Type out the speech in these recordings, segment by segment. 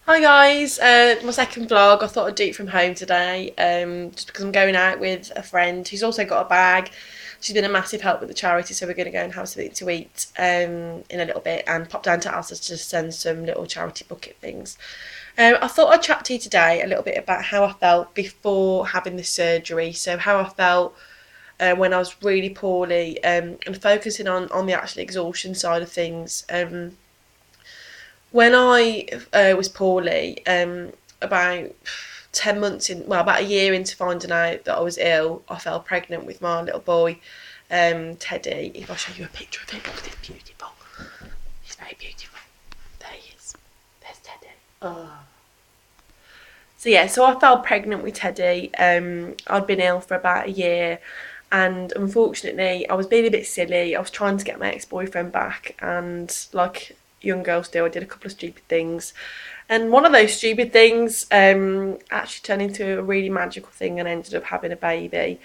Hi guys, my second vlog. I thought I'd do it from home today, just because I'm going out with a friend who's also got a bag. She's been a massive help with the charity, so we're going to go and have something to eat in a little bit and pop down to Alsa's to send some little charity bucket things. I thought I'd chat to you today a little bit about how I felt before having the surgery, so how I felt when I was really poorly, and focusing on the actual exhaustion side of things. When I was poorly, about 10 months in, well, about a year into finding out that I was ill, I fell pregnant with my little boy, Teddy. If I show you a picture of him, look, he's beautiful. He's very beautiful. There he is. There's Teddy. Oh. So yeah, so I fell pregnant with Teddy. I'd been ill for about a year, and unfortunately I was being a bit silly. I was trying to get my ex-boyfriend back, and like young girls do, I did a couple of stupid things, and one of those stupid things actually turned into a really magical thing and ended up having a baby.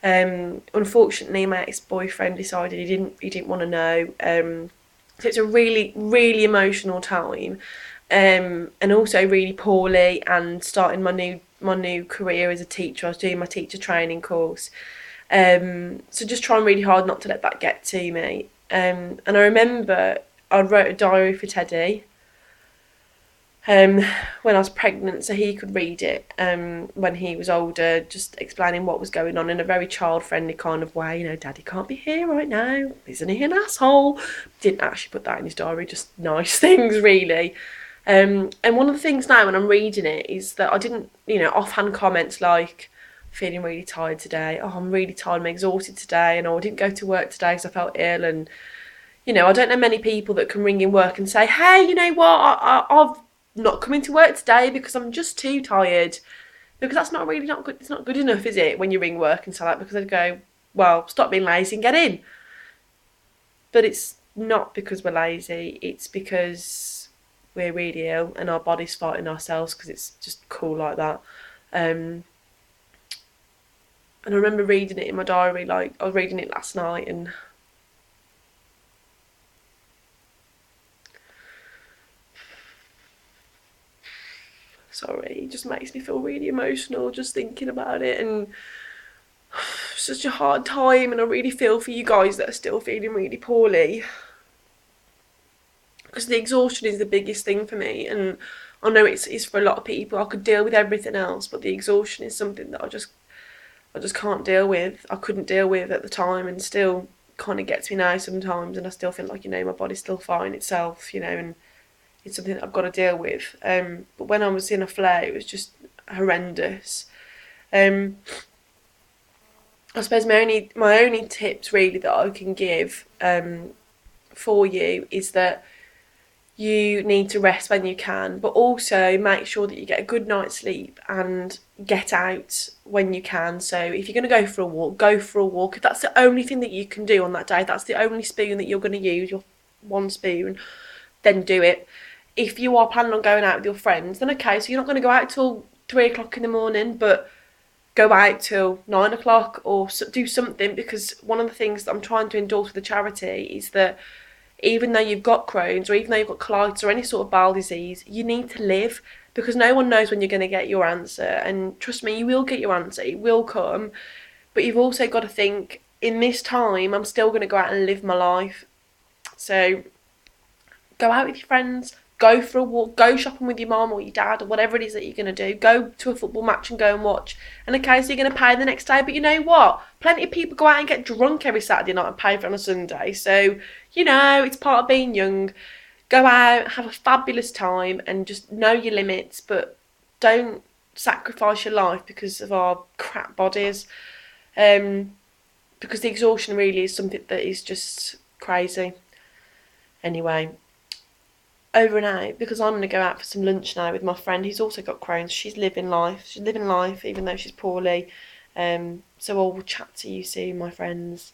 Unfortunately my ex-boyfriend decided he didn't want to know, so it's a really emotional time, and also really poorly, and starting my new career as a teacher. I was doing my teacher training course, so just trying really hard not to let that get to me. And I remember I wrote a diary for Teddy, um, when I was pregnant, so he could read it when he was older, just explaining what was going on in a very child-friendly kind of way. You know, Daddy can't be here right now. Isn't he an asshole? Didn't actually put that in his diary, just nice things, really. And one of the things now when I'm reading it is that I didn't, offhand comments like, feeling really tired today. Oh, I'm really tired, I'm exhausted today, and oh, I didn't go to work today because I felt ill. And I don't know many people that can ring in work and say, hey, you know what, I've not coming to work today because I'm just too tired. Because that's not good. It's not good enough, is it, when you ring work and say that, because they'd go, well, stop being lazy and get in. But it's not because we're lazy, it's because we're really ill and our body's fighting ourselves, because it's just cool like that. Um, and I remember reading it in my diary, like I was reading it last night, and sorry, it just makes me feel really emotional just thinking about it. And such a hard time, and I really feel for you guys that are still feeling really poorly, because the exhaustion is the biggest thing for me. And I know it's for a lot of people. I could deal with everything else, but the exhaustion is something that I just can't deal with. I couldn't deal with at the time, and still kind of gets me now sometimes. And I still feel like, my body's still fighting itself, and it's something that I've got to deal with. But when I was in a flare, it was just horrendous. Um, I suppose my only tips really that I can give, for you, is that you need to rest when you can, but also make sure that you get a good night's sleep and get out when you can. So if you're going to go for a walk, go for a walk. If that's the only thing that you can do on that day, that's the only spoon that you're going to use, your one spoon, then do it. If you are planning on going out with your friends, then okay, so you're not going to go out till 3 o'clock in the morning, but go out till 9 o'clock, or do something. Because one of the things that I'm trying to endorse with the charity is that even though you've got Crohn's, or even though you've got colitis or any sort of bowel disease, you need to live, because no one knows when you're going to get your answer. And trust me, you will get your answer, it will come. But you've also got to think, in this time, I'm still going to go out and live my life. So go out with your friends, go for a walk, go shopping with your mum or your dad, or whatever it is that you're going to do. Go to a football match and go and watch. And okay, so you're going to pay the next day, but you know what? Plenty of people go out and get drunk every Saturday night and pay for it on a Sunday. So, it's part of being young. Go out, have a fabulous time, and just know your limits, but don't sacrifice your life because of our crap bodies. Because the exhaustion really is something that is just crazy. Anyway, over and out, because I'm going to go out for some lunch now with my friend who's also got Crohn's. She's living life. She's living life even though she's poorly. So I'll chat to you soon, my friends.